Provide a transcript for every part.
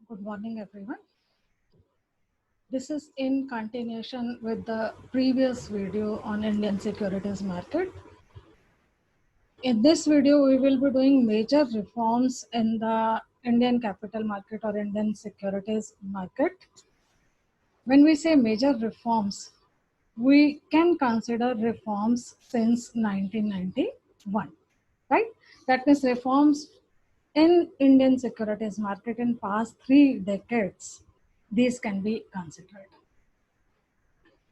Good morning, everyone. This is in continuation with the previous video on Indian securities market. In this video, we will be doing major reforms in the Indian capital market or Indian securities market. When we say major reforms, we can consider reforms since 1991, right? That means reforms in Indian securities market in past 3 decades. These can be considered.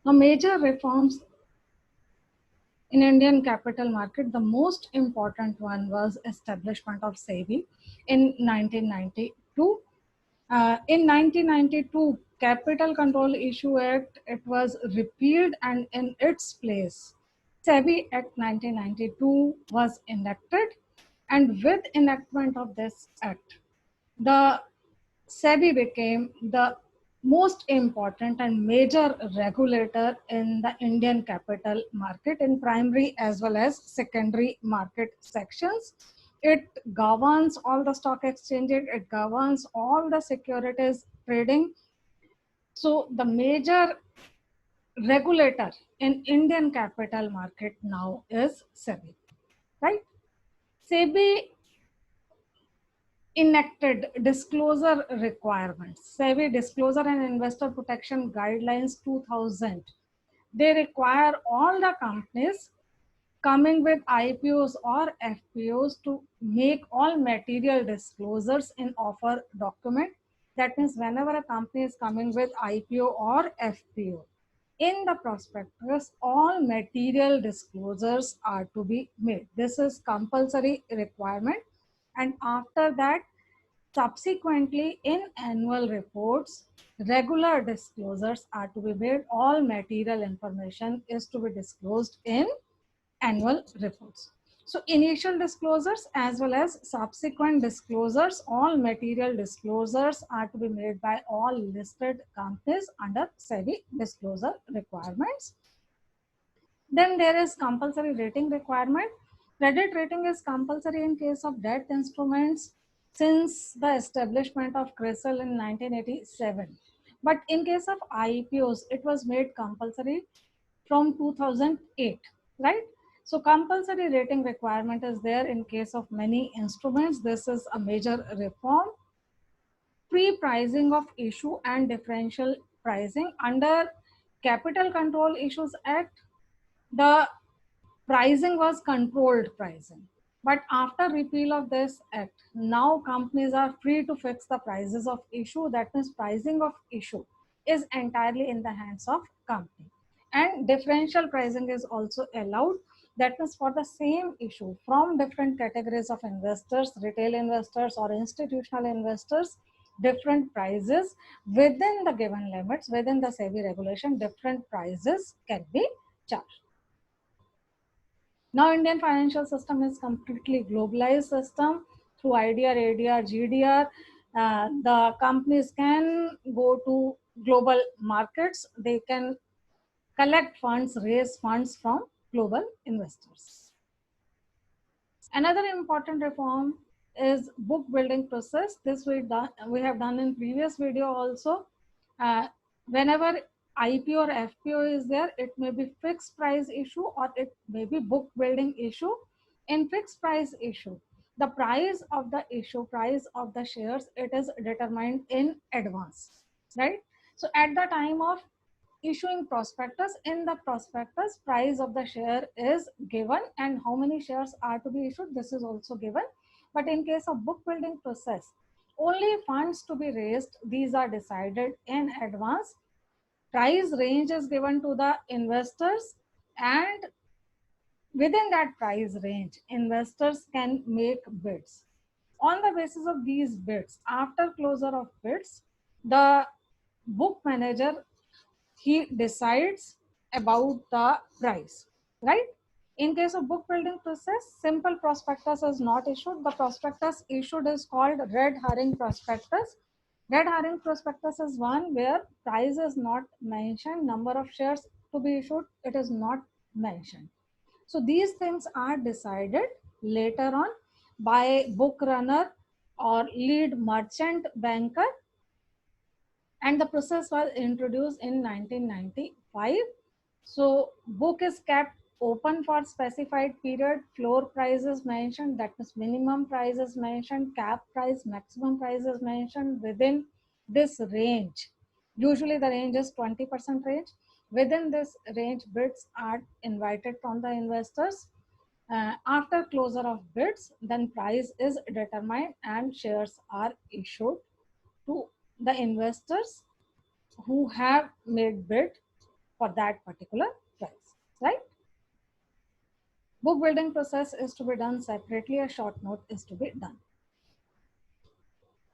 Now, major reforms in Indian capital market, the most important one was establishment of SEBI in 1992. In 1992, Capital Control Issue Act, it was repealed, and in its place, SEBI Act 1992 was enacted. And with enactment of this act, the SEBI became the most important and major regulator in the Indian capital market in primary as well as secondary market sections. It governs all the stock exchanges, it governs all the securities trading. So the major regulator in Indian capital market now is SEBI, right? SEBI enacted disclosure requirements. SEBI Disclosure and Investor Protection Guidelines 2000. They require all the companies coming with IPOs or FPOs to make all material disclosures in offer document. That means whenever a company is coming with IPO or FPO, in the prospectus, all material disclosures are to be made. This is compulsory requirement. And after that, subsequently, in annual reports, regular disclosures are to be made. All material information is to be disclosed in annual reports. So initial disclosures as well as subsequent disclosures, all material disclosures are to be made by all listed companies under SEBI disclosure requirements. Then there is compulsory rating requirement. Credit rating is compulsory in case of debt instruments since the establishment of CRISIL in 1987. But in case of IPOs, it was made compulsory from 2008, right? So compulsory rating requirement is there in case of many instruments. This is a major reform. Pre-pricing of issue and differential pricing under Capital Control Issues Act, the pricing was controlled pricing. But after repeal of this act, now companies are free to fix the prices of issue. That means pricing of issue is entirely in the hands of company. And differential pricing is also allowed. That means for the same issue from different categories of investors, retail investors or institutional investors, different prices within the given limits, within the SEBI regulation, different prices can be charged. Now Indian financial system is completely globalized system through IDR, ADR, GDR. The companies can go to global markets. They can collect funds, raise funds from global investors. Another important reform is book building process. This we have done in previous video also. Whenever IPO or FPO is there, it may be fixed price issue or it may be book building issue. In fixed price issue, the price of the issue, price of the shares, it is determined in advance, right? So at the time of issuing prospectus, in the prospectus, price of the share is given and how many shares are to be issued, this is also given. But in case of book building process, only funds to be raised, these are decided in advance. Price range is given to the investors, and within that price range, investors can make bids. On the basis of these bids, after closure of bids, the book manager, he decides about the price, right? In case of book building process, simple prospectus is not issued. The prospectus issued is called red herring prospectus. Red herring prospectus is one where price is not mentioned, number of shares to be issued, it is not mentioned. So these things are decided later on by book runner or lead merchant banker. and the process was introduced in 1995. So book is kept open for specified period, floor price is mentioned, that means minimum price is mentioned, cap price, maximum price is mentioned. Within this range, usually the range is 20% range. Within this range, bids are invited from the investors. After closure of bids, then price is determined and shares are issued to the investors who have made bid for that particular price, right? Book building process is to be done separately. A short note is to be done.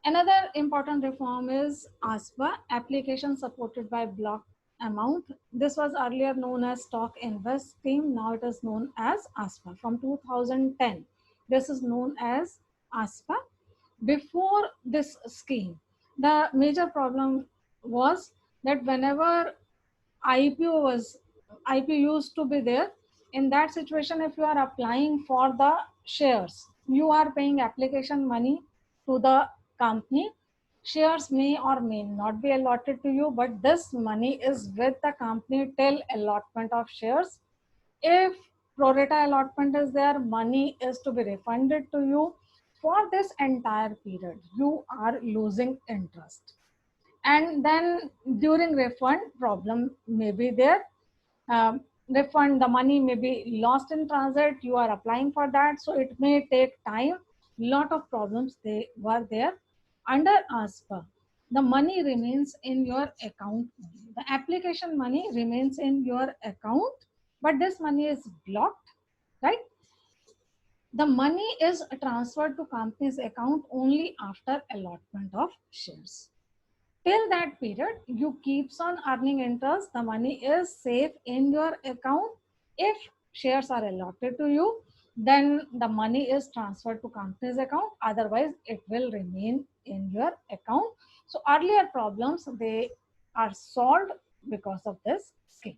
Another important reform is ASPA, application supported by block amount. This was earlier known as Stock Invest Scheme. Now it is known as ASPA. From 2010, this is known as ASPA. Before this scheme, the major problem was that whenever IPO was IPO used to be there. In that situation, if you are applying for the shares, you are paying application money to the company. Shares may or may not be allotted to you, but this money is with the company till allotment of shares. If pro rata allotment is there, money is to be refunded to you. For this entire period, you are losing interest, and then during refund, problem may be there. Refund, the money may be lost in transit, you are applying for that, so it may take time. Lot of problems they were there. Under ASPA, the money remains in your account only. The application money remains in your account, but this money is blocked, right? The money is transferred to company's account only after allotment of shares. Till that period, you keeps on earning interest. The money is safe in your account. If shares are allotted to you, then the money is transferred to company's account. Otherwise, it will remain in your account. So earlier problems, they are solved because of this scheme.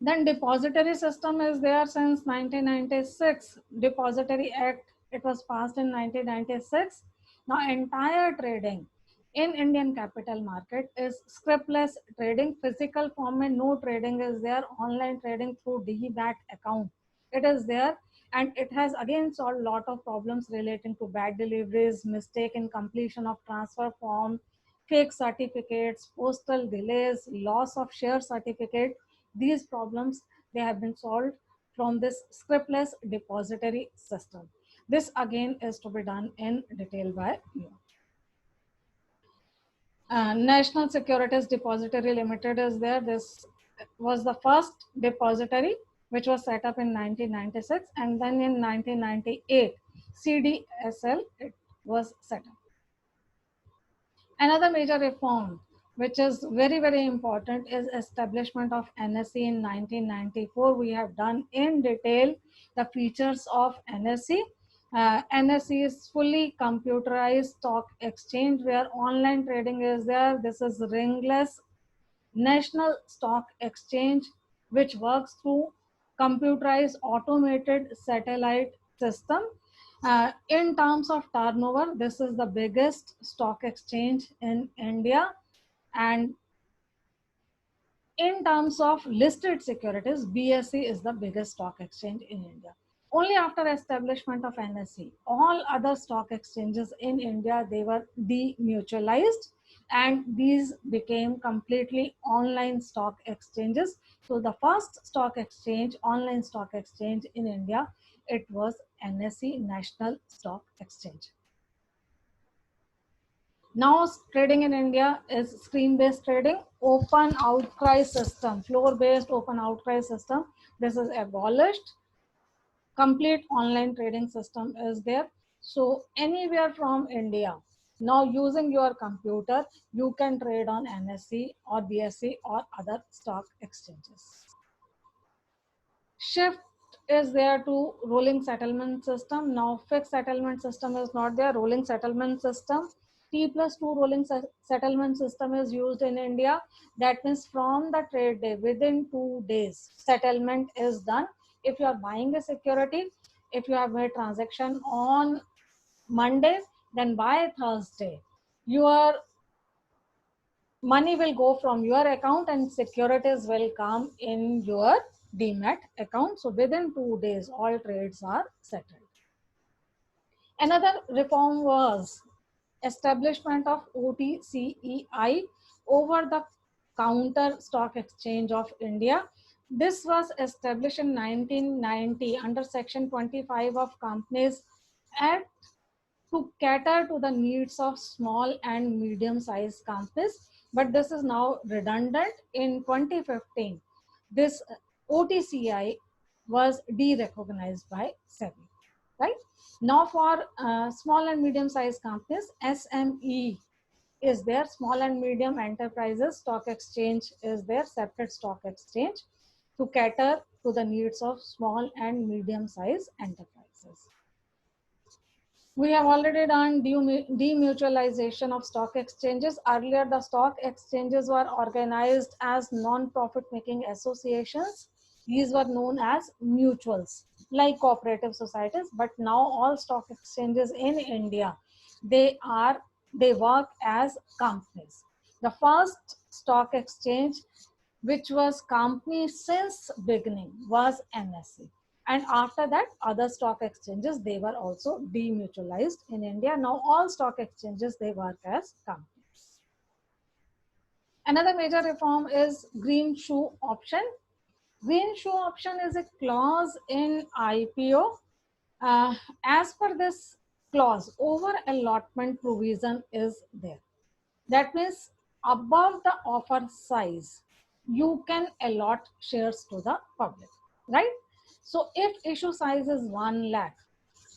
Then depository system is there since 1996. Depository Act, it was passed in 1996. Now entire trading in Indian capital market is scriptless trading. Physical form में no trading is there. Online trading through DMAT account, it is there, and it has again solved lot of problems relating to bad deliveries, mistake in completion of transfer form, fake certificates, postal delays, loss of share certificate. These problems, they have been solved from this scriptless depository system. This again is to be done in detail by you. National Securities Depository Limited is there. This was the first depository which was set up in 1996, and then in 1998 CDSL it was set up. Another major reform which is very important is establishment of NSE in 1994. We have done in detail the features of NSE. NSE is fully computerized stock exchange where online trading is there. This is ringless national stock exchange which works through computerized automated satellite system. In terms of turnover, this is the biggest stock exchange in India, and in terms of listed securities, BSE is the biggest stock exchange in India. Only after establishment of NSE, all other stock exchanges in India, they were demutualized, and these became completely online stock exchanges. So the first stock exchange, online stock exchange in India, it was NSE, National Stock Exchange. Now trading in India is screen-based trading, open outcry system, floor-based open outcry system. This is abolished. Complete online trading system is there. So anywhere from India, now using your computer, you can trade on NSE or BSE or other stock exchanges. Shift is there to rolling settlement system. Now fixed settlement system is not there, rolling settlement system. T+2 rolling settlement system is used in India. That means from the trade day, within 2 days, settlement is done. If you are buying a security, if you have made transaction on Monday, then by Thursday, your money will go from your account and securities will come in your demat account. So within 2 days, all trades are settled. Another reform was establishment of OTCEI, over the counter stock exchange of India. This was established in 1990 under section 25 of Companies Act to cater to the needs of small and medium sized companies, but this is now redundant. In 2015, this OTCI was de-recognized by SEBI, right? Now for small and medium sized companies, SME is there, small and medium enterprises stock exchange is there, separate stock exchange to cater to the needs of small and medium sized enterprises. We have already done demutualization of stock exchanges. Earlier, the stock exchanges were organized as non-profit making associations. These were known as mutuals, like cooperative societies. But now all stock exchanges in India, they work as companies. The first stock exchange, which was company since beginning, was NSE. And after that, other stock exchanges, they were also demutualized in India. Now all stock exchanges, they work as companies. Another major reform is green shoe option. Green shoe option is a clause in IPO. As per this clause, over allotment provision is there. That means above the offer size, you can allot shares to the public, right? So if issue size is 1 lakh,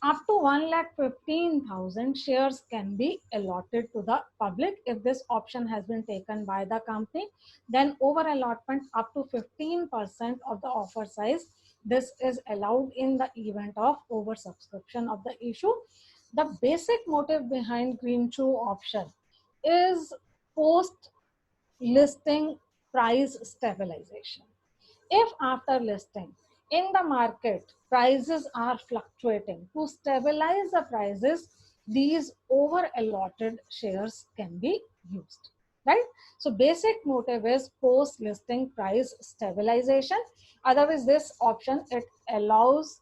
up to 1,15,000 shares can be allotted to the public. If this option has been taken by the company, then over allotment up to 15% of the offer size, this is allowed in the event of oversubscription of the issue. The basic motive behind green shoe option is post listing price stabilization. If after listing in the market prices are fluctuating, to stabilize the prices, these over allotted shares can be used, right? So basic motive is post listing price stabilization. Otherwise, this option, it allows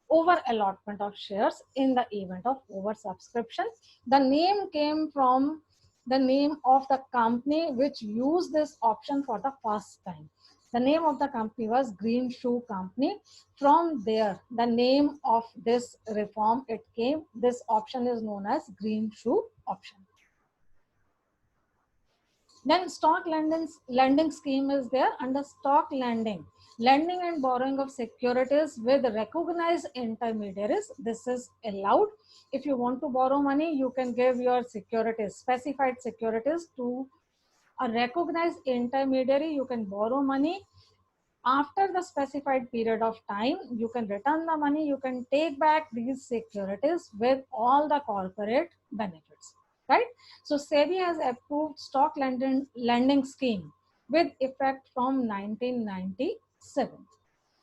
over allotment of shares in the event of oversubscription. The name came from the name of the company which used this option for the first time. The name of the company was Green Shoe Company. From there, the name of this reform, it came. This option is known as Green Shoe option. Then stock lending scheme is there. Under stock lending and borrowing of securities with recognized intermediaries, this is allowed. If you want to borrow money, you can give your securities, specified securities, to a recognized intermediary. You can borrow money. After the specified period of time, you can return the money. You can take back these securities with all the corporate benefits, right? So SEBI has approved stock lending scheme with effect from 1997.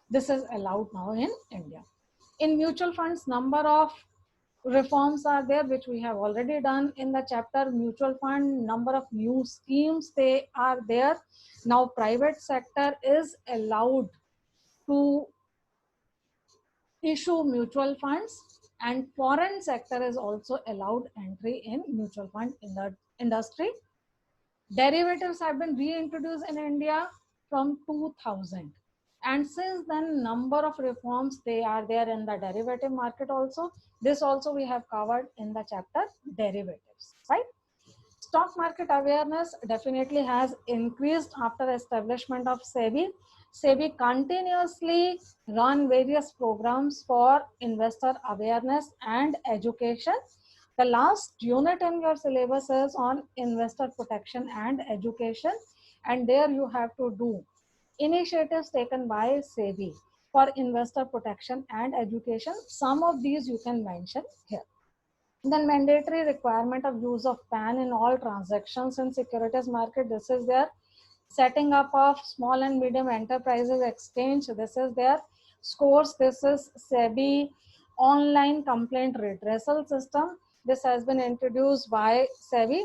This is allowed now in India. In mutual funds, number of reforms are there, which we have already done in the chapter mutual fund. Number of new schemes, they are there. Now private sector is allowed to issue mutual funds, and foreign sector is also allowed entry in mutual fund in the industry. Derivatives have been reintroduced in India from 2000. And since then, number of reforms, they are there in the derivative market also. This also we have covered in the chapter derivatives, right? Stock market awareness definitely has increased after establishment of SEBI. SEBI continuously run various programs for investor awareness and education. The last unit in your syllabus is on investor protection and education, and there you have to do initiatives taken by SEBI for investor protection and education. Some of these you can mention here. Then mandatory requirement of use of PAN in all transactions in securities market. This is there. Setting up of small and medium enterprises exchange. This is there. Scores. This is SEBI online complaint redressal system. This has been introduced by SEBI.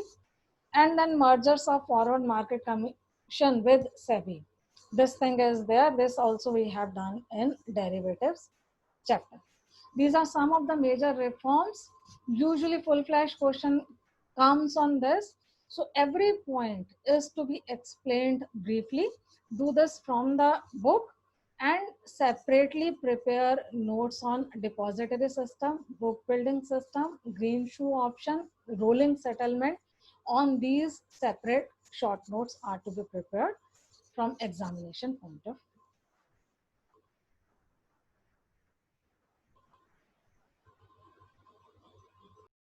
And then mergers of forward market commission with SEBI. This thing is there. This also we have done in derivatives chapter. These are some of the major reforms. Usually full-fledged question comes on this. So every point is to be explained briefly. Do this from the book and separately prepare notes on depository system, book building system, green shoe option, rolling settlement. On these separate short notes are to be prepared from examination point of